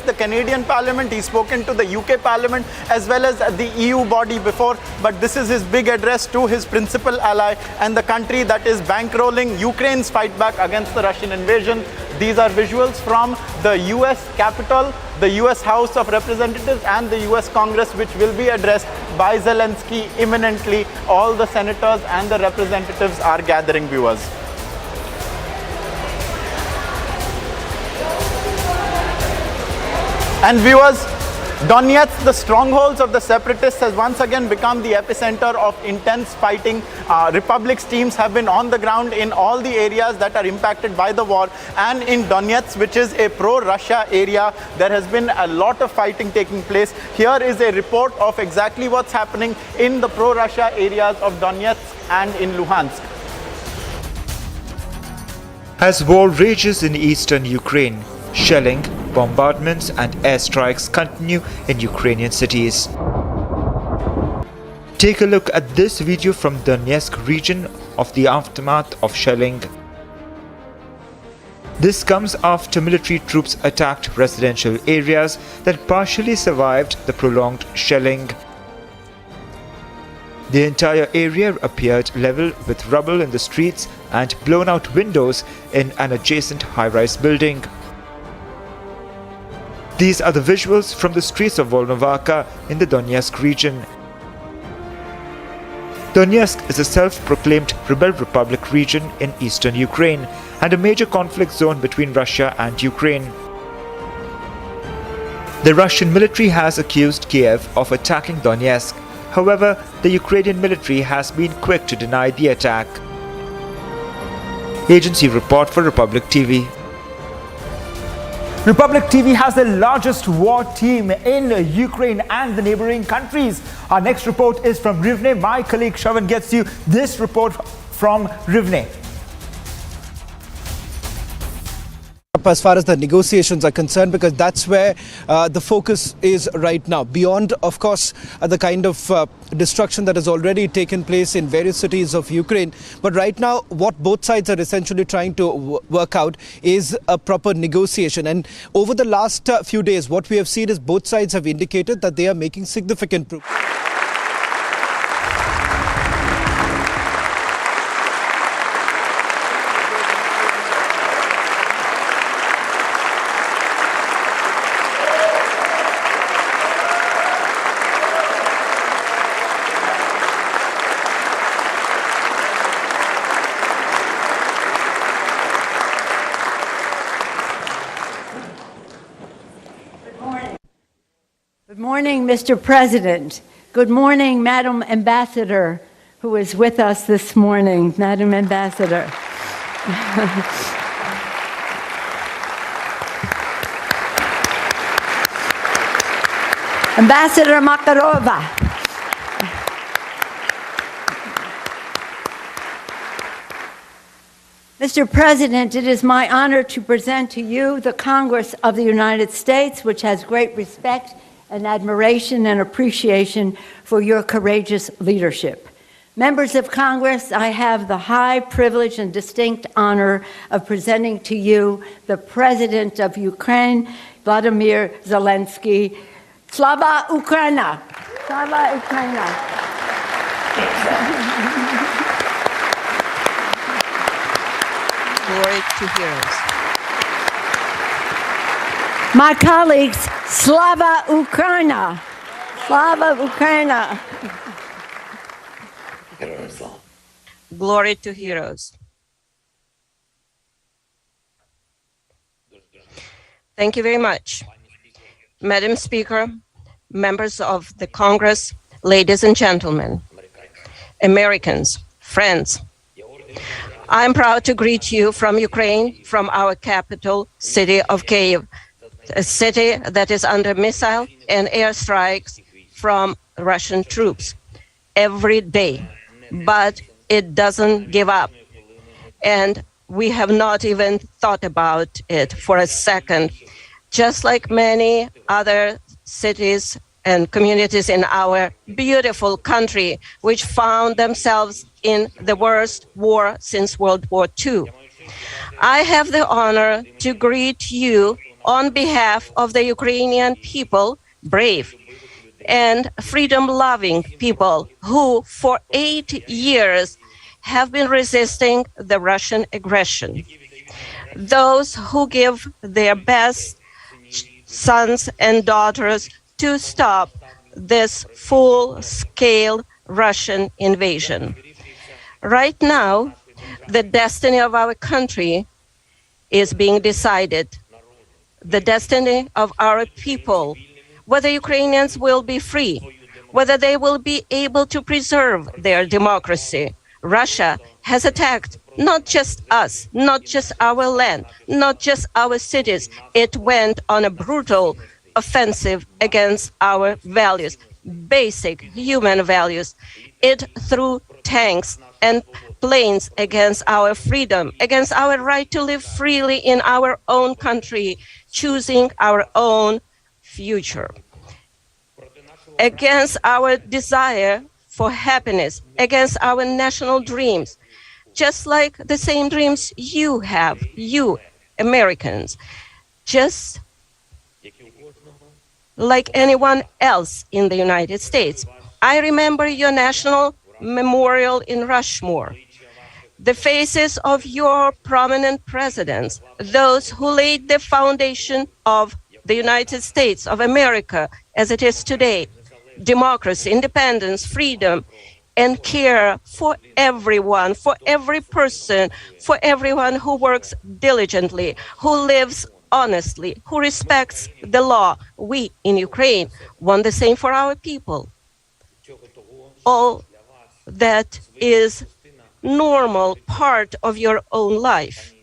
the Canadian Parliament, he's spoken to the UK Parliament as well as the EU body before, but this is his big address to his principal ally and the country that is bankrolling Ukraine's fight back against the Russian invasion. These are visuals from the US Capitol, the US House of Representatives and the US Congress, which will be addressed by Zelenskyy imminently. All the senators and the representatives are gathering, viewers. And viewers, Donetsk, the strongholds of the separatists, has once again become the epicenter of intense fighting. Republic's teams have been on the ground in all the areas that are impacted by the war. And in Donetsk, which is a pro-Russia area, there has been a lot of fighting taking place. Here is a report of exactly what's happening in the pro-Russia areas of Donetsk and in Luhansk. As war rages in eastern Ukraine, shelling, bombardments and airstrikes continue in Ukrainian cities. Take a look at this video from Donetsk region of the aftermath of shelling. This comes after military troops attacked residential areas that partially survived the prolonged shelling. The entire area appeared level with rubble in the streets and blown out windows in an adjacent high-rise building. These are the visuals from the streets of Volnovakha in the Donetsk region. Donetsk is a self-proclaimed rebel republic region in eastern Ukraine and a major conflict zone between Russia and Ukraine. The Russian military has accused Kiev of attacking Donetsk. However, the Ukrainian military has been quick to deny the attack. Agency report for Republic TV. Republic TV has the largest war team in Ukraine and the neighboring countries. Our next report is from Rivne. My colleague Shravan gets you this report from Rivne. As far as the negotiations are concerned, because that's where the focus is right now. Beyond, of course, the kind of destruction that has already taken place in various cities of Ukraine. But right now, what both sides are essentially trying to work out is a proper negotiation. And over the last few days, what we have seen is both sides have indicated that they are making significant progress. Good morning, Mr. President. Good morning, Madam Ambassador, who is with us this morning. Madam Ambassador. Ambassador Makarova. Mr. President, it is my honor to present to you the Congress of the United States, which has great respect and admiration and appreciation for your courageous leadership. Members of Congress, I have the high privilege and distinct honor of presenting to you the President of Ukraine, Vladimir Zelenskyy. Slava Ukraina! Slava Ukraina! Glory to heroes. My colleagues, Slava Ukraina! Slava Ukraina! Glory to heroes. Thank you very much. Madam Speaker, members of the Congress, ladies and gentlemen, Americans, friends, I'm proud to greet you from Ukraine, from our capital city of Kyiv, a city that is under missile and airstrikes from Russian troops every day. But it doesn't give up. And we have not even thought about it for a second. Just like many other cities and communities in our beautiful country, which found themselves in the worst war since World War II. I have the honor to greet you on behalf of the Ukrainian people, brave and freedom-loving people who for 8 years have been resisting the Russian aggression. Those who give their best sons and daughters to stop this full-scale Russian invasion. Right now, the destiny of our country is being decided. The destiny of our people, whether Ukrainians will be free, whether they will be able to preserve their democracy. Russia has attacked not just us, not just our land, not just our cities. It went on a brutal offensive against our values, basic human values. It threw tanks and planes against our freedom, against our right to live freely in our own country, choosing our own future, against our desire for happiness, against our national dreams, just like the same dreams you have, you Americans, just like anyone else in the United States. I remember your national memorial in Rushmore, the faces of your prominent presidents, those who laid the foundation of the United States of America as it is today, democracy, independence, freedom, and care for everyone, for every person, for everyone who works diligently, who lives honestly, who respects the law. We in Ukraine want the same for our people. All that is normal part of your own life.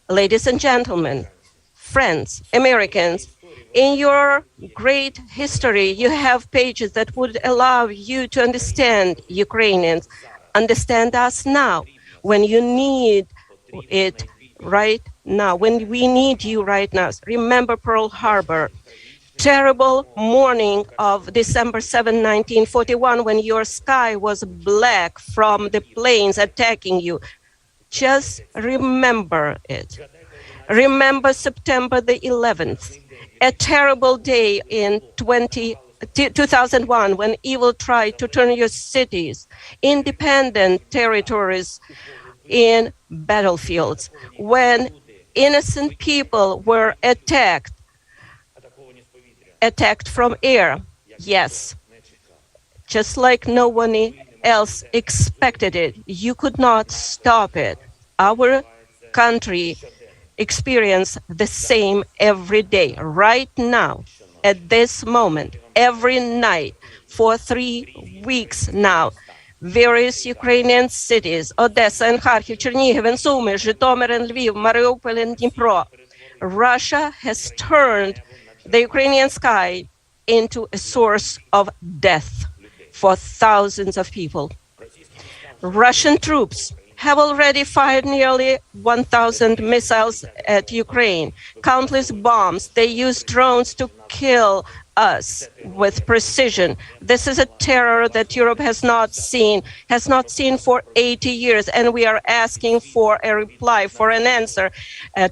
Ladies and gentlemen, friends, Americans, in your great history, you have pages that would allow you to understand Ukrainians, understand us now, when you need it right now, when we need you right now. Remember Pearl Harbor, terrible morning of December 7, 1941, when your sky was black from the planes attacking you. Just remember it. Remember September the 11th, a terrible day in 2001 when evil tried to turn your cities, independent territories, in battlefields, when innocent people were attacked from air. Yes, just like no one else expected it. You could not stop it. Our country experience the same every day, right now, at this moment, every night, for 3 weeks now. Various Ukrainian cities, Odessa and Kharkiv, Chernihiv and Sumy, Zhytomyr and Lviv, Mariupol and Dnipro. Russia has turned the Ukrainian sky into a source of death for thousands of people. Russian troops have already fired nearly 1,000 missiles at Ukraine, countless bombs. They use drones to kill us with precision. This is a terror that Europe has not seen for 80 years, and we are asking for a reply, for an answer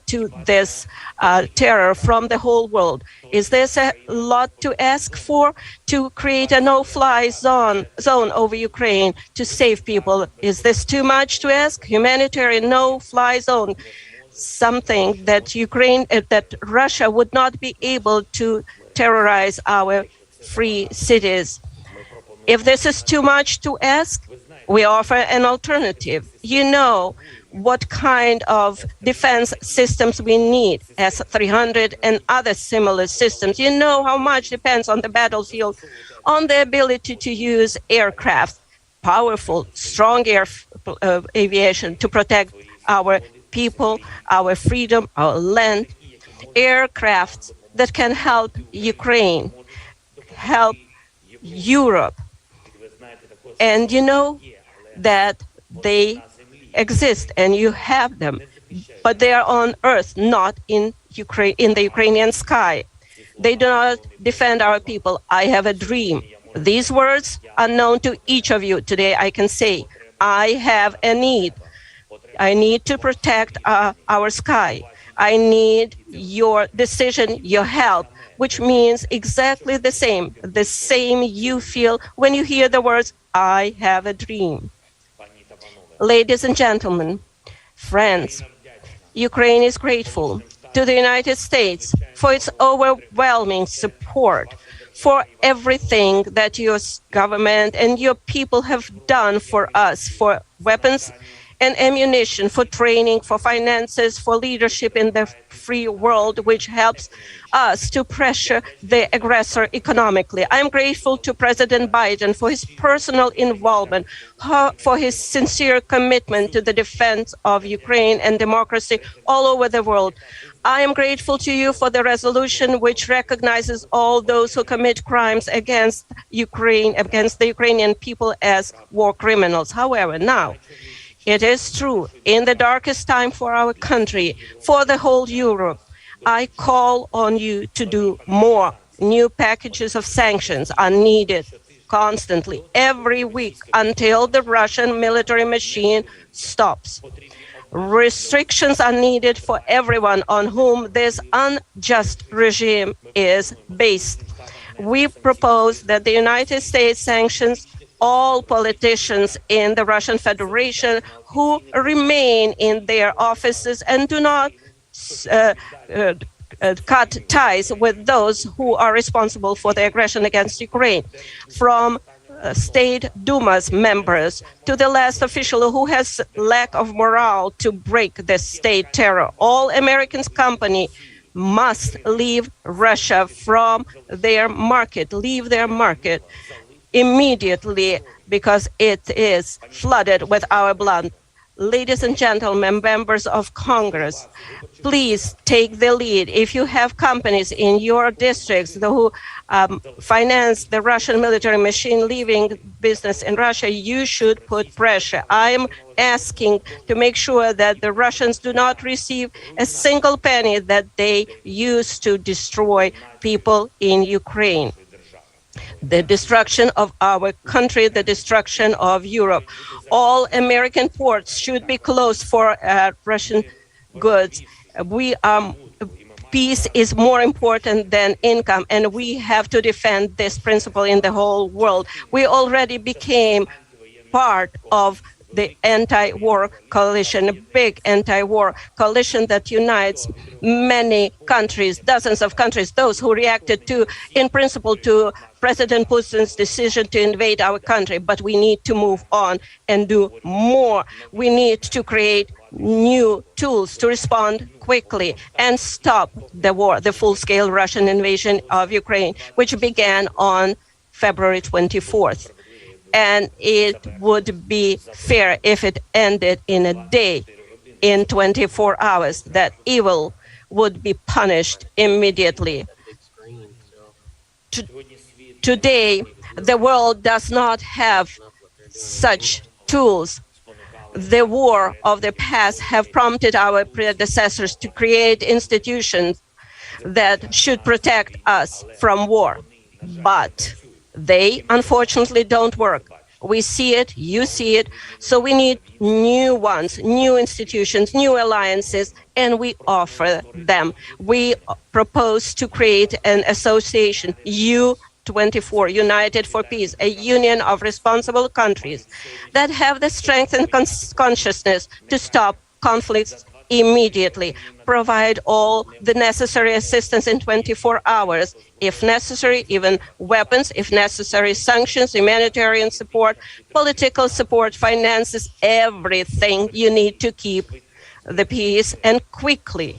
to this terror from the whole world. Is this a lot to ask for, to create a no-fly zone over Ukraine to save people? Is this too much to ask? Humanitarian no-fly zone, something that that Russia would not be able to terrorize our free cities. If this is too much to ask, we offer an alternative. You know what kind of defense systems we need, S-300 and other similar systems. You know how much depends on the battlefield, on the ability to use aircraft, powerful, strong aviation to protect our people, our freedom, our land, aircraft that can help Ukraine, help Europe. And you know that they exist and you have them, but they are on earth, not in Ukraine, in the Ukrainian sky. They do not defend our people. I have a dream. These words are known to each of you. Today I can say, I have a need. I need to protect our sky. I need your decision, your help, which means exactly the same you feel when you hear the words, I have a dream. Ladies and gentlemen, friends, Ukraine is grateful to the United States for its overwhelming support, for everything that your government and your people have done for us, for weapons and ammunition, for training, for finances, for leadership in the free world, which helps us to pressure the aggressor economically. I'm grateful to President Biden for his personal involvement, for his sincere commitment to the defense of Ukraine and democracy all over the world. I am grateful to you for the resolution which recognizes all those who commit crimes against Ukraine, against the Ukrainian people as war criminals. However, now, it is true, in the darkest time for our country, for the whole Europe, I call on you to do more. New packages of sanctions are needed constantly, every week, until the Russian military machine stops. Restrictions are needed for everyone on whom this unjust regime is based. We propose that the United States sanctions all politicians in the Russian Federation who remain in their offices and do not cut ties with those who are responsible for the aggression against Ukraine. From State Duma's members to the last official who has lack of morale to break the state terror. All American companies must leave Russia from their market, leave their market immediately, because it is flooded with our blood. Ladies and gentlemen, members of Congress, please take the lead. If you have companies in your districts who finance the Russian military machine leaving business in Russia, you should put pressure. I'm asking to make sure that the Russians do not receive a single penny that they use to destroy people in Ukraine. The destruction of our country, the destruction of Europe. All American ports should be closed for Russian goods. Peace is more important than income, and we have to defend this principle in the whole world. We already became part of the anti-war coalition, a big anti-war coalition that unites many countries, dozens of countries, those who reacted to, in principle, to President Putin's decision to invade our country. But we need to move on and do more. We need to create new tools to respond quickly and stop the war, the full-scale Russian invasion of Ukraine, which began on February 24th. And it would be fair if it ended in a day, in 24 hours, that evil would be punished immediately. Today, the world does not have such tools. The war of the past have prompted our predecessors to create institutions that should protect us from war. But they, unfortunately, don't work. We see it, you see it, so we need new ones, new institutions, new alliances, and we offer them. We propose to create an association, U-24, United for Peace, a union of responsible countries that have the strength and consciousness to stop conflicts immediately, provide all the necessary assistance in 24 hours, if necessary, even weapons, if necessary, sanctions, humanitarian support, political support, finances, everything you need to keep the peace and quickly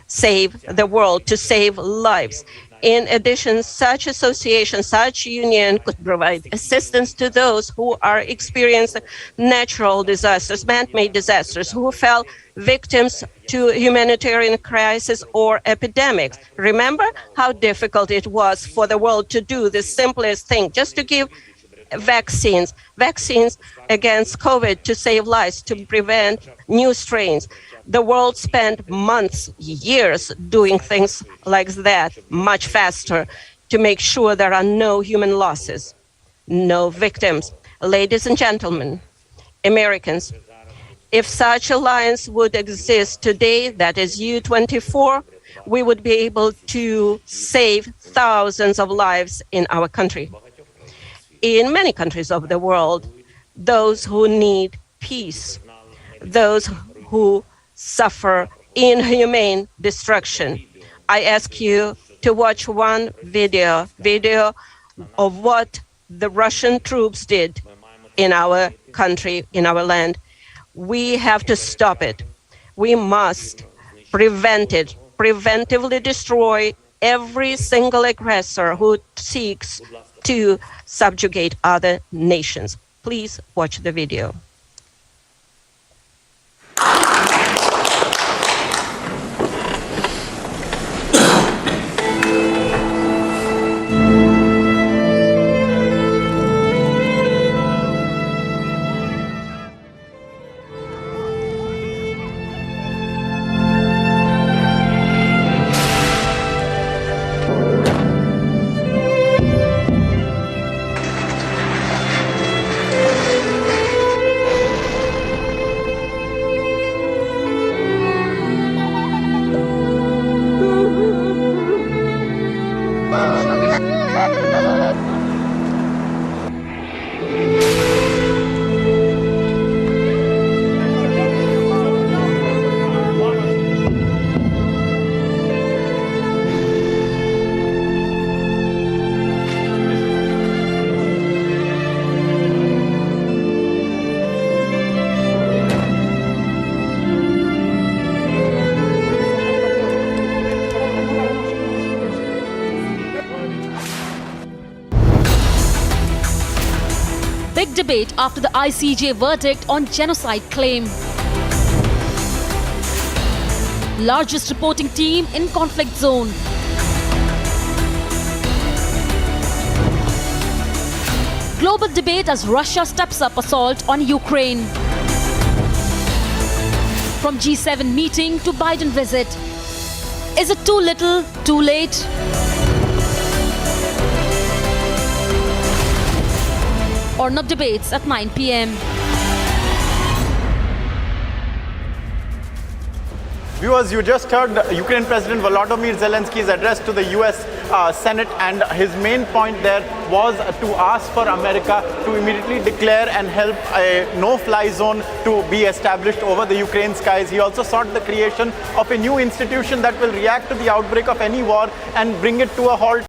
save the world, to save lives. In addition, such association, such union could provide assistance to those who are experiencing natural disasters, man-made disasters, who fell victims to humanitarian crisis or epidemics. Remember how difficult it was for the world to do the simplest thing, just to give vaccines against COVID to save lives, to prevent new strains. The world spent months, years doing things like that, much faster, to make sure there are no human losses, no victims. Ladies and gentlemen, Americans, If such alliance would exist today, that is U-24, we would be able to save thousands of lives in our country. In many countries of the world, those who need peace, those who suffer inhumane destruction. I ask you to watch one video of what the Russian troops did in our country, in our land. We have to stop it. We must prevent it, preventively destroy every single aggressor who seeks to subjugate other nations. Please watch the video. Big debate after the ICJ verdict on genocide claim. Largest reporting team in conflict zone. Global debate as Russia steps up assault on Ukraine. From G7 meeting to Biden visit. Is it too little, too late? Ornab debates at 9 p.m. Viewers, you just heard Ukraine President Volodymyr Zelensky's address to the US Senate, and his main point there was to ask for America to immediately declare and help a no-fly zone to be established over the Ukraine skies. He also sought the creation of a new institution that will react to the outbreak of any war and bring it to a halt.